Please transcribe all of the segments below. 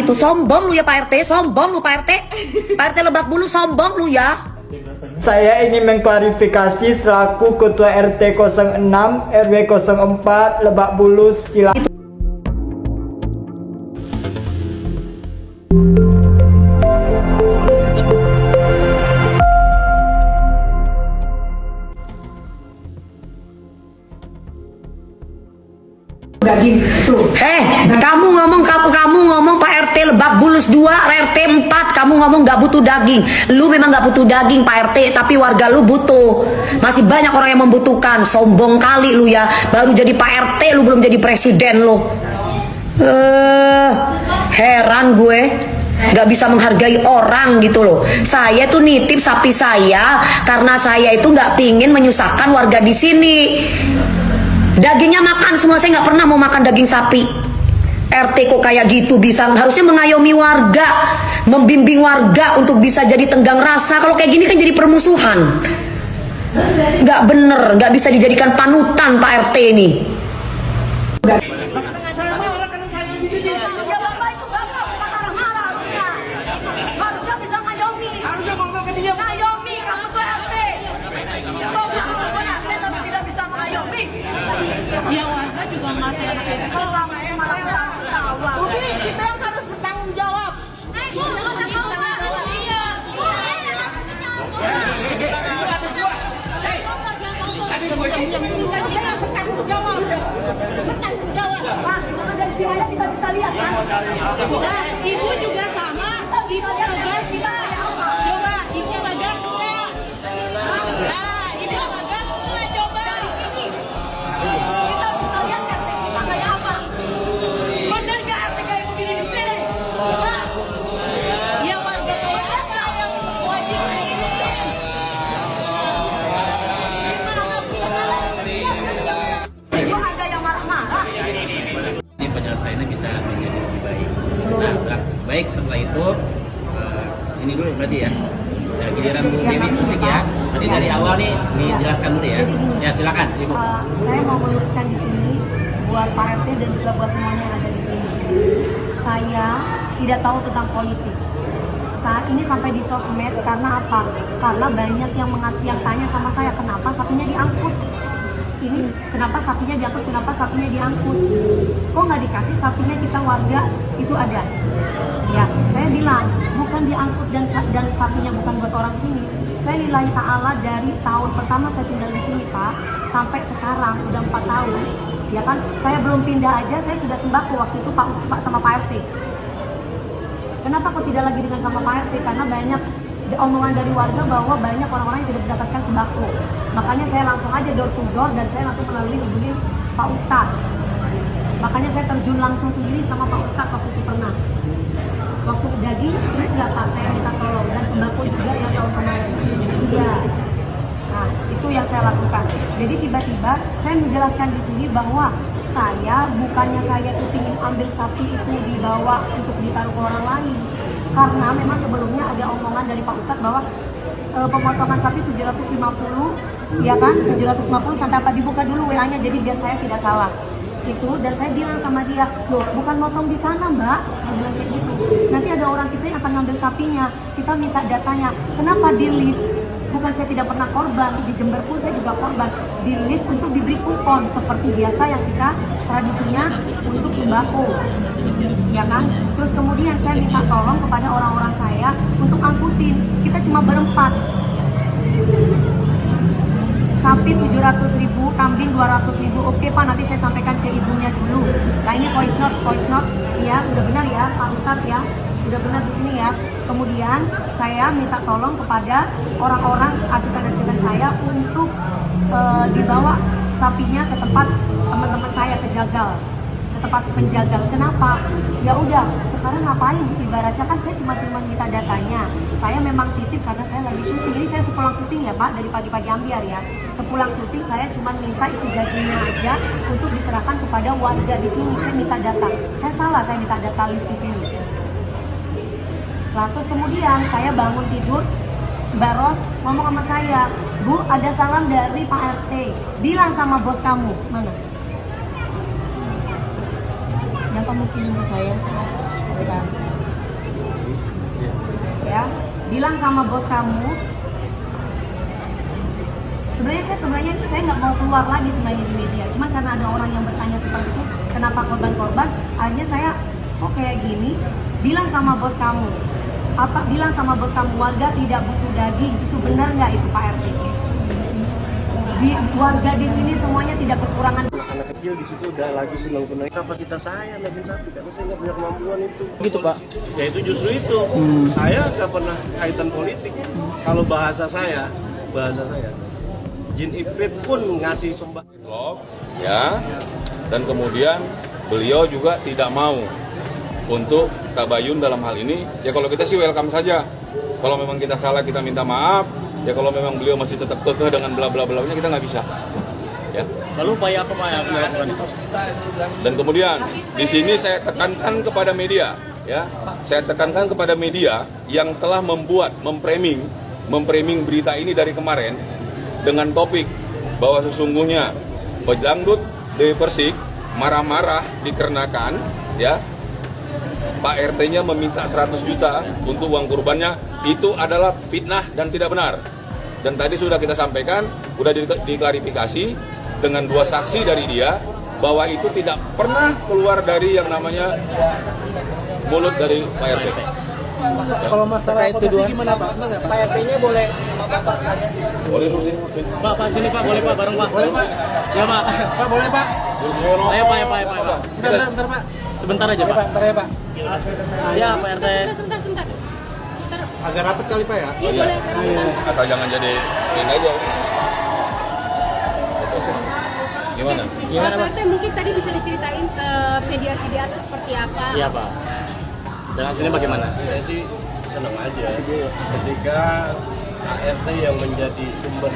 Itu sombong lu ya Pak RT, sombong lu Pak RT. Pak RT Lebak Bulus sombong lu ya. Saya ingin mengklarifikasi selaku Ketua RT 06 RW 04 Lebak Bulus Cilandak. Kamu ngomong Pak RT Lebak Bulus 2, RT 4, kamu ngomong gak butuh daging. Lu memang gak butuh daging Pak RT, tapi warga lu butuh. Masih banyak orang yang membutuhkan. Sombong kali lu ya, baru jadi Pak RT lu belum jadi presiden lu. Heran gue, gak bisa menghargai orang gitu loh. Saya tuh nitip sapi saya karena saya itu gak pingin menyusahkan warga di sini. Dagingnya makan semua, saya nggak pernah mau makan daging sapi. RT kok kayak gitu, bisa harusnya mengayomi warga, membimbing warga untuk bisa jadi tenggang rasa. Kalau kayak gini kan jadi permusuhan. Nggak bener, nggak bisa dijadikan panutan Pak RT ini. Ya warga juga masih anak-anak. Kalau lamanya malah ketawa. Ubi, kita yang harus bertanggung jawab. Bertanggung jawab. Pak, dari sini aja kita bisa lihat kan. Ibu juga sama. Ibu juga kita. Coba, ibu magang enggak? Nah, ibu magang enggak coba dari sini. Kita bisa lihat RT kita kayak apa. Benar nggak RT kayak begini dipilih? Ya warga kawasan nggak yang wajib ini. Kok ada yang marah-marah? Ini penyelesaiannya bisa menjadi lebih baik. Nah, baik setelah itu ini dulu berarti ya. Ya, giliran Bu Dewi musik ya. Tadi dari awal nih dijelaskan dulu ya. Ya silakan Ibu. Saya mau meluruskan di sini buat Pak RT dan juga buat semuanya yang ada di sini. Saya tidak tahu tentang politik. Saat ini sampai di sosmed karena apa? Karena banyak yang tanya sama saya kenapa sapinya diangkut. Ini kenapa sapinya diangkut? Kenapa sapinya diangkut? Kok nggak dikasih sapinya kita warga itu ada? Ya, saya bilang bukan diangkut dan sapinya bukan buat orang sini. Saya lillahi ta'ala dari tahun pertama saya tinggal di sini Pak sampai sekarang udah 4 tahun. Ya kan, saya belum pindah aja saya sudah sembako waktu itu Pak sama Pak RT. Kenapa kok tidak lagi dengan sama Pak RT? Karena banyak omongan dari warga bahwa banyak orang-orang yang tidak mendapatkan sembako. Makanya saya langsung aja door to door dan saya langsung melalui hubungi Pak Ustadz. Makanya saya terjun langsung sendiri sama Pak Ustadz waktu itu pernah. Waktu daging enggak Pak, saya minta tolong dan sembako juga yang tahun kemarin. Iya. Nah, itu yang saya lakukan. Jadi tiba-tiba saya menjelaskan di sini bahwa bukannya saya itu ingin ambil sapi itu dibawa untuk ditaruh ke orang lain. Karena memang sebelumnya ada omongan dari Pak Ustadz bahwa pemotongan sapi 750, ya kan? 750 sampai apa dibuka dulu WA-nya jadi biar saya tidak salah. Itu dan saya bilang sama dia, loh bukan motong di sana Mbak, saya bilang kayak gitu. Nanti ada orang kita yang akan ngambil sapinya, kita minta datanya. Kenapa di list? Bukan saya tidak pernah korban, di Jember pun saya juga korban. Di list untuk diberi kupon seperti biasa yang kita tradisinya untuk sembako, ya kan? Terus kemudian saya minta tolong kepada orang-orang saya untuk angkutin. Kita cuma berempat. Sapi 700.000, kambing 200.000. Oke Pak, nanti saya sampaikan ke ibunya dulu. Nah ini voice note, ya udah benar ya Pak Ustadz ya, udah benar di sini ya. Kemudian saya minta tolong kepada orang-orang asisten saya untuk dibawa sapinya ke tempat teman-teman saya ke Jagal, ke tempat penjagal. Kenapa? Ya udah, sekarang ngapain? Ibaratnya kan saya cuma minta datanya. Saya memang titip karena saya lagi syuting. Jadi saya sepulang syuting ya Pak, dari pagi-pagi ambiar ya. Sepulang syuting saya cuma minta itu dagingnya aja untuk diserahkan kepada warga di sini. Saya minta data. Saya salah, saya minta data list di sini. Nah, terus kemudian saya bangun tidur, Mbak Ros ngomong sama saya, Bu ada salam dari Pak RT, bilang sama bos kamu. Mana? Yang kamu kirim ke saya. Bentar. bilang sama bos kamu. Sebenarnya saya nggak mau keluar lagi sebenarnya di media. Cuman karena ada orang yang bertanya seperti itu, kenapa korban-korban? Akhirnya saya, oh kayak gini, bilang sama bos kamu. Bilang sama bos kamu, warga tidak butuh daging. Itu benar nggak itu Pak RT? Warga di sini semuanya tidak kekurangan. Anak-anak kecil di situ udah lagi senang-senang. Kenapa kita saya daging sapi? Karena saya nggak punya kemampuan itu. Gitu Pak. Ya itu justru itu. Saya nggak pernah kaitan politik. Kalau bahasa saya, Jin Iprit pun ngasih sumbang. Ya, dan kemudian beliau juga tidak mau untuk tabayun dalam hal ini. Ya kalau kita sih welcome saja. Kalau memang kita salah kita minta maaf. Ya kalau memang beliau masih tetap kekeh dengan bla bla blanya kita nggak bisa. Ya. Lalu upaya apa Pak yang dilakukan? Dan kemudian di sini saya tekankan kepada media, ya, saya tekankan kepada media yang telah memframing berita ini dari kemarin dengan topik bahwa sesungguhnya pedangdut Dewi Persik marah-marah dikarenakan ya Pak RT-nya meminta 100 juta untuk uang kurbannya, itu adalah fitnah dan tidak benar. Dan tadi sudah kita sampaikan, sudah diklarifikasi dengan 2 saksi dari dia bahwa itu tidak pernah keluar dari yang namanya mulut dari Pak RT. Kalau masalah itu gimana Pak? Pak RT-nya boleh Boleh terus sini. Pak sini Pak, boleh Pak, bareng Pak. Boleh Pak? Ya Pak. Pak boleh Pak? Ayo Pak, Pak. Bentar Pak. Sebentar aja Pak. Bentar ya Pak. Ya Pak RT. Sebentar. Agak rapet kali Pak ya? Iya boleh. Asal jangan jadi ini aja. Gimana? Gimana Pak? Pak RT mungkin tadi bisa diceritain mediasi di atas seperti apa? Iya Pak. Dan hasilnya bagaimana? Saya sih senang aja ketika ART yang menjadi sumber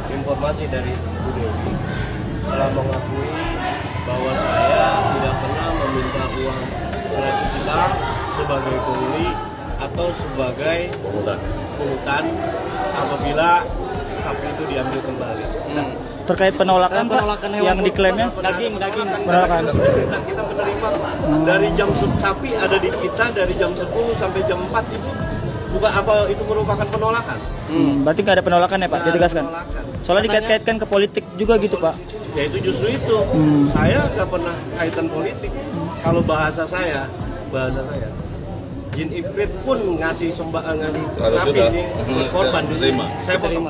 informasi dari Bu Dewi telah mengakui bahwa saya tidak pernah meminta uang 100 juta sebagai pungli atau sebagai pungutan apabila sapi itu diambil kembali. Nah, terkait penolakan yang diklaimnya? daging Penolakan. kita menerima Pak. Dari jam sapi ada di kita dari jam 10 sampai jam 4 itu bukan apa itu merupakan penolakan. Berarti nggak ada penolakan ya Pak, Nggak ada ditegaskan? penolakan. Soalnya dikait-kaitkan ke politik juga gitu Pak. Ya itu justru itu. Saya nggak pernah kaitan politik. Kalau bahasa saya, Jin Iprit pun ngasih ngasih Kalau sapi sudah, ini korban terima. Saya potong.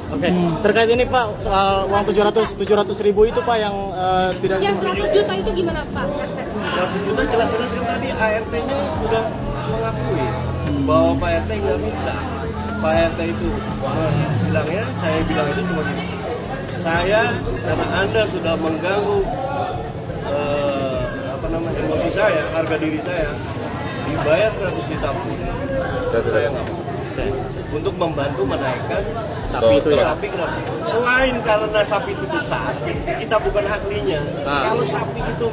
Oke. Terkait ini Pak, soal uang 700 ribu itu Pak yang tidak Yang 100 juta itu gimana Pak RT? 100 juta jelas-jelas kan tadi ART-nya sudah mengakui bahwa Pak RT nggak minta. Pak RT itu bilangnya, saya bilang itu cuma gini. Saya karena Anda sudah mengganggu emosi saya, harga diri saya, dibayar 100 juta pun. Saya tidak Saya nggak mau. Untuk membantu menaikkan sapi itu ya. sapi kenapa? Selain karena sapi itu besar, kita bukan ahlinya. Kalau sapi itu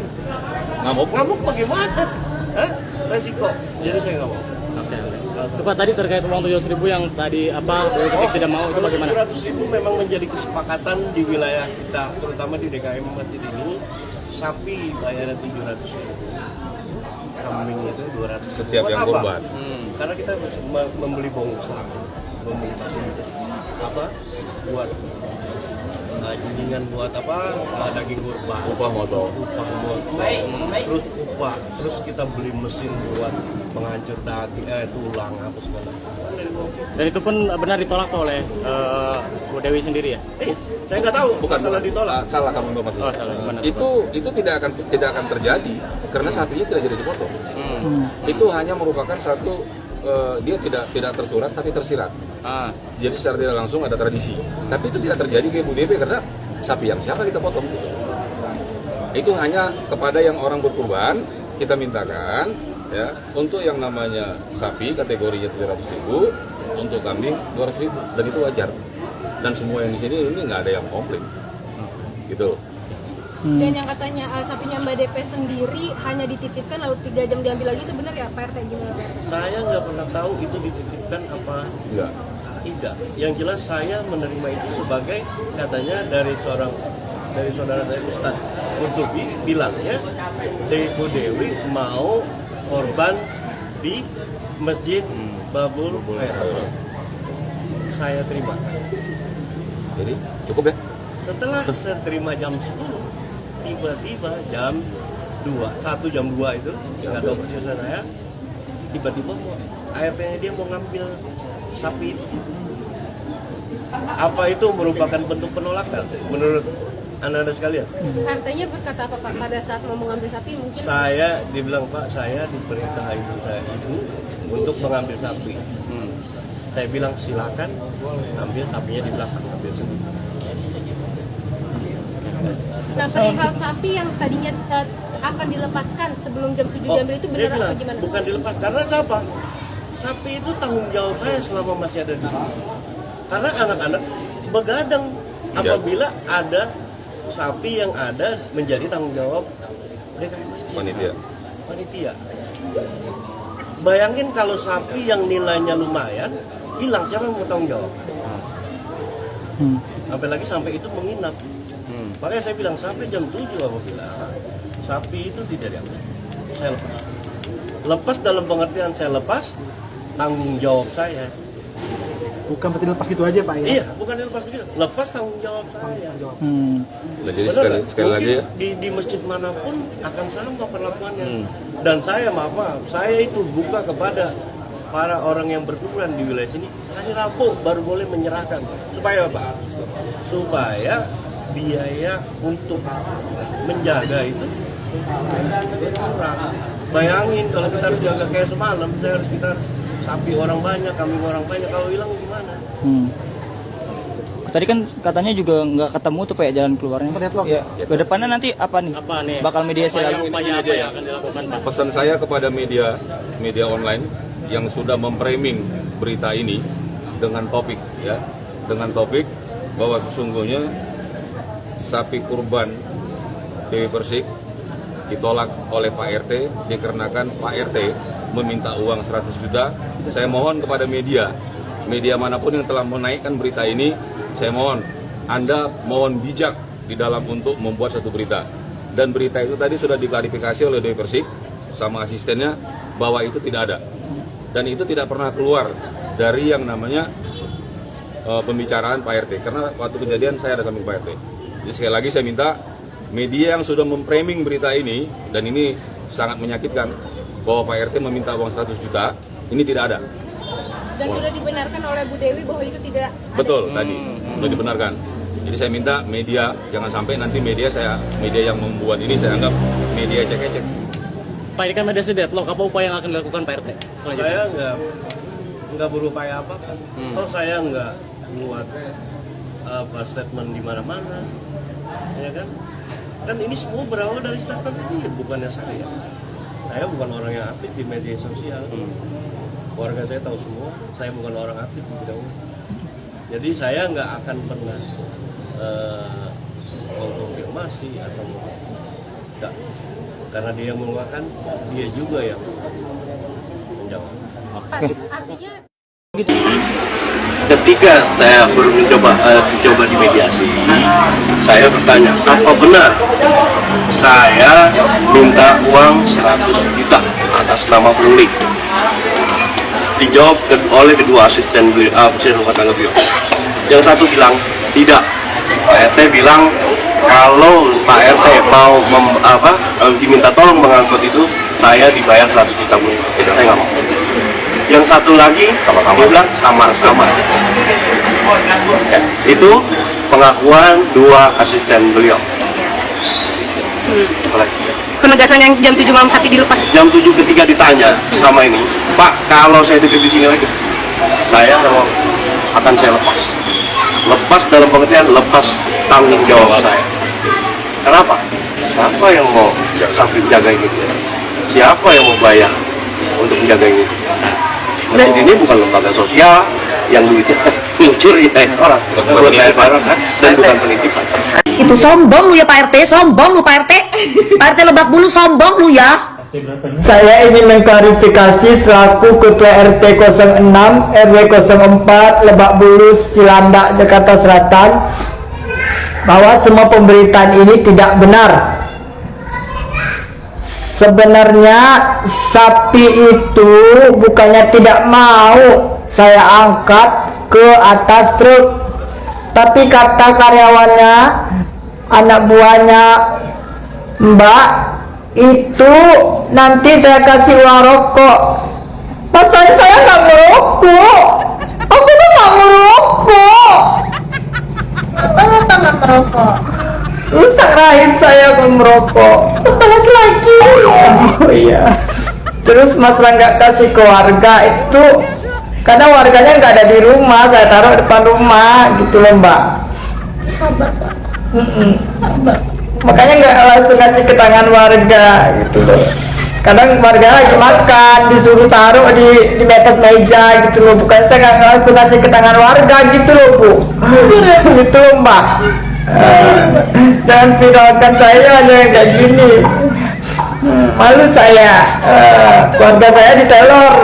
ngamuk bagaimana? Hah? Resiko. Jadi saya nggak mau. Oke. Itu Pak tadi terkait uang 700 ribu yang tadi Dewi Persik tidak mau itu Kalau bagaimana? 700 ribu memang menjadi kesepakatan di wilayah kita, terutama di DKI Masjid ini. Sapi bayaran 700 ribu, kambing itu 200 ribu. Setiap Buat yang apa? kurban. Karena kita harus membeli bongsang, membeli apa? Buat junjungan buat apa? Daging kurban. Upah motor. Terus upah. Terus kita beli mesin buat menghancur daging, tulang apa segala. Dan itu pun benar ditolak Pak oleh Bu Dewi sendiri ya? Saya nggak tahu. Bukan masalah ditolak. Salah kamu informasi. Oh, salah. Gimana, Itu tidak akan terjadi karena sapinya tidak jadi dipotong. Itu hanya merupakan satu dia tidak tersurat tapi tersirat. Jadi secara tidak langsung ada tradisi. Tapi itu tidak terjadi ke Bu Dewi karena sapi yang siapa kita potong. Itu hanya kepada yang orang berkurban kita mintakan ya untuk yang namanya sapi kategorinya 700.000, untuk kambing 200.000 dan itu wajar. Dan semua yang di sini ini nggak ada yang komplain, gitu. Dan yang katanya sapinya Mbak DP sendiri hanya dititipkan lalu 3 jam diambil lagi, itu benar ya Pak RT? Gimana Pak RT? Saya nggak pernah tahu itu dititipkan apa Enggak. tidak. Yang jelas saya menerima itu sebagai katanya dari saudara saya Ustadz Qurtubi bilangnya Bu Dewi mau korban di Masjid Babul Khair. Saya terima. Jadi cukup ya? Setelah saya terima jam 10, tiba-tiba jam 1 jam 2 itu, nggak tahu persis saya, tiba-tiba ART-nya dia mau ngambil sapi itu. Apa itu merupakan bentuk penolakan menurut anda sekalian? Artinya berkata apa Pak pada saat mau mengambil sapi mungkin? Saya dibilang Pak, saya diperintah ibu untuk mengambil sapi. Saya bilang silakan ambil sapinya di belakang, ambil sendiri. Nah, perihal sapi yang tadinya akan dilepaskan sebelum jam 7 diambil itu dia benar bilang, apa gimana? bukan dilepas karena siapa? Sapi itu tanggung jawab saya selama masih ada di sini. Karena anak-anak begadang apabila ada sapi yang ada menjadi tanggung jawab DKM masjid. Panitia. Bayangin kalau sapi yang nilainya lumayan hilang, siapa yang mau tanggung jawab? Apalagi sampai itu menginap. Makanya saya bilang sampai jam 7 apabila sapi itu tidak diambil, saya lepas. Lepas dalam pengertian saya lepas tanggung jawab saya. Bukan berarti lepas gitu aja Pak ya? Iya, bukan lepas begitu. Lepas tanggung jawab saya. Nah, jadi Benar, sekali lagi ya. di masjid manapun akan sama perlakuannya. Dan saya maaf, saya itu buka kepada para orang yang berkuburan di wilayah sini hari Rabu baru boleh menyerahkan. Supaya apa? Supaya biaya untuk menjaga itu kurang. Bayangin kalau kita harus jaga kayak semalam, kita sapi orang banyak, kambing orang banyak, kalau hilang gimana? Tadi kan katanya juga nggak ketemu tuh Pak ya jalan keluarnya. Ya. Ke depannya nanti apa nih? Bakal mediasi lagi? Pesan saya kepada media online yang sudah memframing berita ini dengan topik bahwa sesungguhnya sapi kurban Dewi Persik ditolak oleh Pak RT dikarenakan Pak RT meminta uang 100 juta. Saya mohon kepada media manapun yang telah menaikkan berita ini, saya mohon Anda mohon bijak di dalam untuk membuat satu berita. Dan berita itu tadi sudah diklarifikasi oleh Dewi Persik sama asistennya bahwa itu tidak ada. Dan itu tidak pernah keluar dari yang namanya pembicaraan Pak RT. Karena waktu kejadian saya ada samping Pak RT. Jadi sekali lagi saya minta media yang sudah memframing berita ini, dan ini sangat menyakitkan, bahwa Pak RT meminta uang 100 juta, ini tidak ada. Dan sudah dibenarkan oleh Bu Dewi bahwa itu tidak ada. Betul, tadi sudah dibenarkan. Jadi saya minta media, jangan sampai nanti media yang membuat ini saya anggap media cek-cek. Pak, ini kan ada deadlock, apa upaya yang akan dilakukan Pak RT selanjutnya? Saya nggak berupaya apa. Oh, saya nggak buat statement di mana-mana, ya kan? Kan ini semua berawal dari statement ini, bukannya saya. Saya bukan orang yang aktif di media sosial. Keluarga saya tahu semua, saya bukan orang aktif di bidang ini. Jadi saya nggak akan pernah mengkonfirmasi atau enggak. Karena dia yang mengatakan, dia juga yang menjawab. Artinya Ketika saya baru mencoba dimediasi, saya bertanya, apa benar saya minta uang 100 juta atas nama Bruli? Dijawab oleh kedua asisten rumah tangga beliau. Yang satu bilang tidak. Pak RT bilang kalau Pak RT mau diminta tolong mengangkut itu, saya dibayar 100 juta pun. Saya nggak mau. Yang satu lagi dia bilang sama-sama. Ya, itu pengakuan dua asisten beliau. penegasan yang jam 7 malam sapi dilepas. Jam 7 ketika ditanya sama ini, Pak, kalau saya tidur di sini lagi, saya akan saya lepas. Lepas dalam pengertian lepas tanggung jawab saya. Kenapa? Siapa yang mau sampai menjaga ini? Siapa yang mau bayar untuk menjaga ini? Masjid ini bukan lembaga sosial yang duitnya mencuri orang, buat bayar barang dan bukan penitipan. Itu sombong lu ya Pak RT, sombong lu Pak RT. Pak RT Lebak Bulus sombong lu ya. Saya ingin mengklarifikasi selaku Ketua RT 06 RW 04 Lebak Bulus, Cilandak, Jakarta Selatan, bahwa semua pemberitaan ini tidak benar. Sebenarnya sapi itu bukannya tidak mau saya angkat ke atas truk, tapi kata karyawannya, anak buahnya, Mbak, itu nanti saya kasih uang rokok. Pasalnya saya nggak merokok. Aku tuh nggak merokok. Kenapa nggak merokok? Rusak rahim saya kalau merokok. Laki-laki. Oh iya. Terus masalah nggak kasih ke warga itu, karena warganya nggak ada di rumah, saya taruh depan rumah gitu loh, Mbak. Sabar, Pak. Sabar. Makanya nggak langsung kasih ke tangan warga gitu loh. Kadang warga lagi makan, disuruh taruh di atas meja gitu loh. Bukan saya nggak langsung kasih ke tangan warga gitu loh, Bu. Gitu loh, Mbak. Jangan viralkan saya aja yang kayak gini. Malu saya, keluarga saya diteror.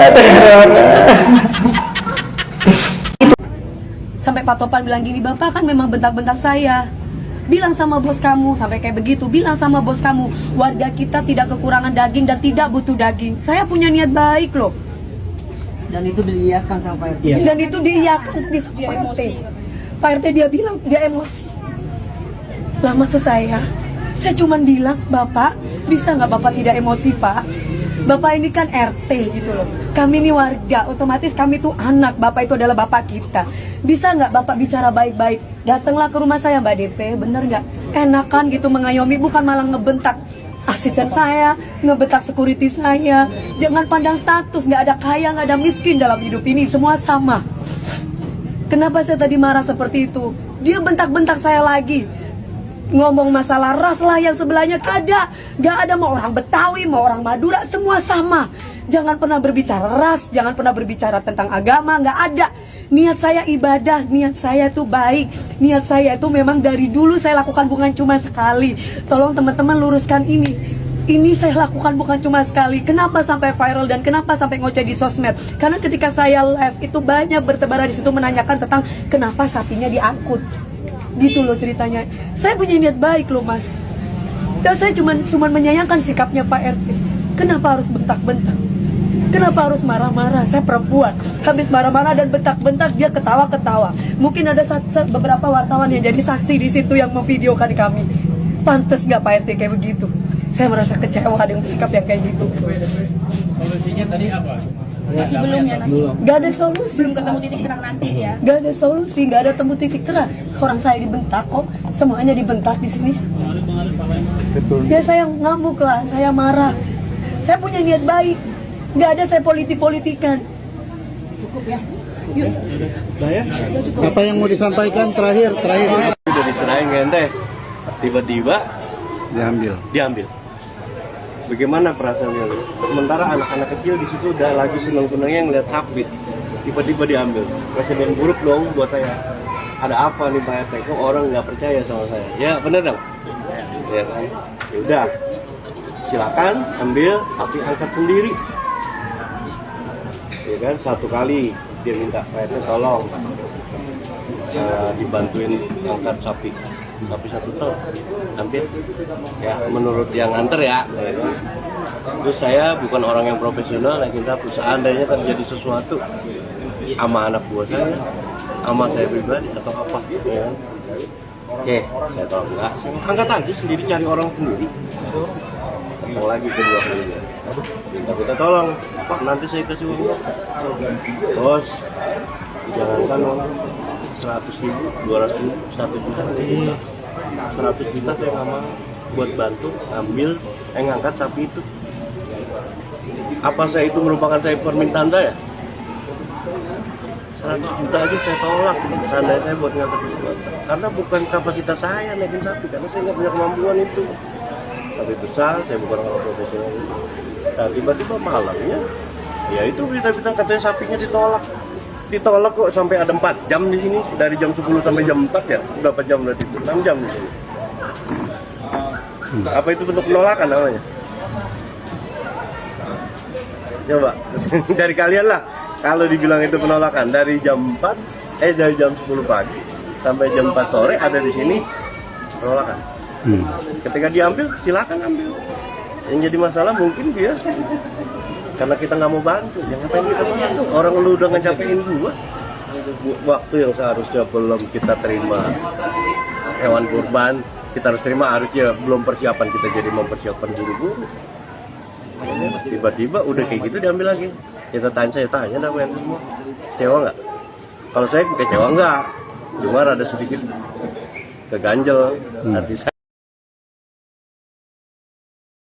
Teror. Sampai Pak Topan bilang gini, Bapak kan memang bentak-bentak saya. Bilang sama bos kamu, sampai kayak begitu. Bilang sama bos kamu, warga kita tidak kekurangan daging dan tidak butuh daging. Saya punya niat baik loh. Dan itu diiyakan sama Pak RT. Dan itu diiyakan tadi sama Pak RT. Pak RT dia bilang dia emosi. Lah maksud saya cuman bilang, Bapak bisa nggak Bapak tidak emosi, Pak? Bapak ini kan RT gitu loh. Kami ini warga, otomatis kami tuh anak. Bapak itu adalah bapak kita. Bisa nggak Bapak bicara baik-baik? Datanglah ke rumah saya, Mbak DP, bener nggak? Enakan gitu mengayomi, bukan malah ngebentak asisten saya, ngebentak security saya. Jangan pandang status, nggak ada kaya, nggak ada miskin dalam hidup ini, semua sama. Kenapa saya tadi marah seperti itu? Dia bentak-bentak saya lagi. Ngomong masalah ras lah yang sebelahnya gak ada mau orang Betawi, mau orang Madura, semua sama. Jangan pernah berbicara ras, jangan pernah berbicara tentang agama, gak ada. Niat saya ibadah, niat saya tuh baik, niat saya itu memang dari dulu saya lakukan bukan cuma sekali. Tolong teman-teman luruskan ini. Ini saya lakukan bukan cuma sekali. Kenapa sampai viral dan kenapa sampai ngoceh di sosmed? Karena ketika saya live itu banyak bertebaran di situ menanyakan tentang kenapa sapinya diangkut. Gitu loh ceritanya. Saya punya niat baik loh, Mas. Dan saya cuma menyayangkan sikapnya Pak RT. Kenapa harus bentak-bentak? Kenapa harus marah-marah? Saya perempuan. Habis marah-marah dan bentak-bentak, dia ketawa-ketawa. Mungkin ada beberapa wartawan yang jadi saksi di situ yang memvideokan kami. Pantes nggak Pak RT kayak begitu? Saya merasa kecewa dengan sikap yang kayak gitu. Solusinya tadi apa? Masih belum ya nanti. Gak ada solusi. Belum ketemu titik terang nanti ya. Gak ada solusi, gak ada temu titik terang. Orang saya dibentak kok, semuanya dibentak di sini. Ya saya ngamuk lah, saya marah. Saya punya niat baik. Gak ada saya politik-politikan. Cukup ya. Yuk. Nah ya, apa yang mau disampaikan terakhir? Udah diserahin ente, tiba-tiba diambil. Bagaimana perasaannya lu? Sementara anak-anak kecil di situ udah lagi seneng-senengnya ngeliat sapi, tiba-tiba diambil. Presiden buruk dong buat saya. Ada apa nih Pak RT? Kok orang nggak percaya sama saya? Ya bener dong. Ya kan? Ya udah, silakan ambil, tapi angkat sendiri. Ya kan? Satu kali dia minta Pak RT tolong dibantuin angkat sapi 1 ton hampir ya menurut yang nganter ya. Terus saya bukan orang yang profesional naikin sapi. Seandainya terjadi sesuatu sama anak buah saya, sama saya pribadi atau apa ya. Oke, saya tolong enggak, saya angkat aja sendiri, cari orang sendiri. Datang lagi kedua kalinya, minta tolong Pak, nanti saya kasih uang. Bos, jangankan uang 100.000, 200.000, 1 juta, 100 juta saya nggak mau buat bantu ambil ngangkat sapi itu. Apa saya itu merupakan saya permintaan saya? 100 juta aja saya tolak, seandainya saya buat ngangkat itu, karena bukan kapasitas saya naikin sapi, karena saya nggak punya kemampuan itu. Sapi besar, saya bukan orang profesional. Nah tiba-tiba malamnya, ya itu berita-berita katanya sapinya ditolak kok, sampai ada 4 jam di sini, dari jam 10 sampai jam 4 ya, berapa jam berarti itu? 6 jam di sini. Apa itu bentuk penolakan namanya? Coba dari kalian lah, kalau dibilang itu penolakan dari jam 10 pagi sampai jam 4 sore ada di sini penolakan. Ketika diambil, silakan ambil. Yang jadi masalah mungkin dia karena kita nggak mau bantu. Ya ngapain kita bantu? Orang lu udah ngecapein gua. Waktu yang seharusnya belum kita terima hewan kurban, kita harus terima, harusnya belum persiapan, kita jadi mempersiapkan buru-buru. Tiba-tiba udah kayak gitu diambil lagi. Saya tanya dah men, kecewa nggak? Kalau saya kecewa nggak, cuma ada sedikit keganjel hati saya.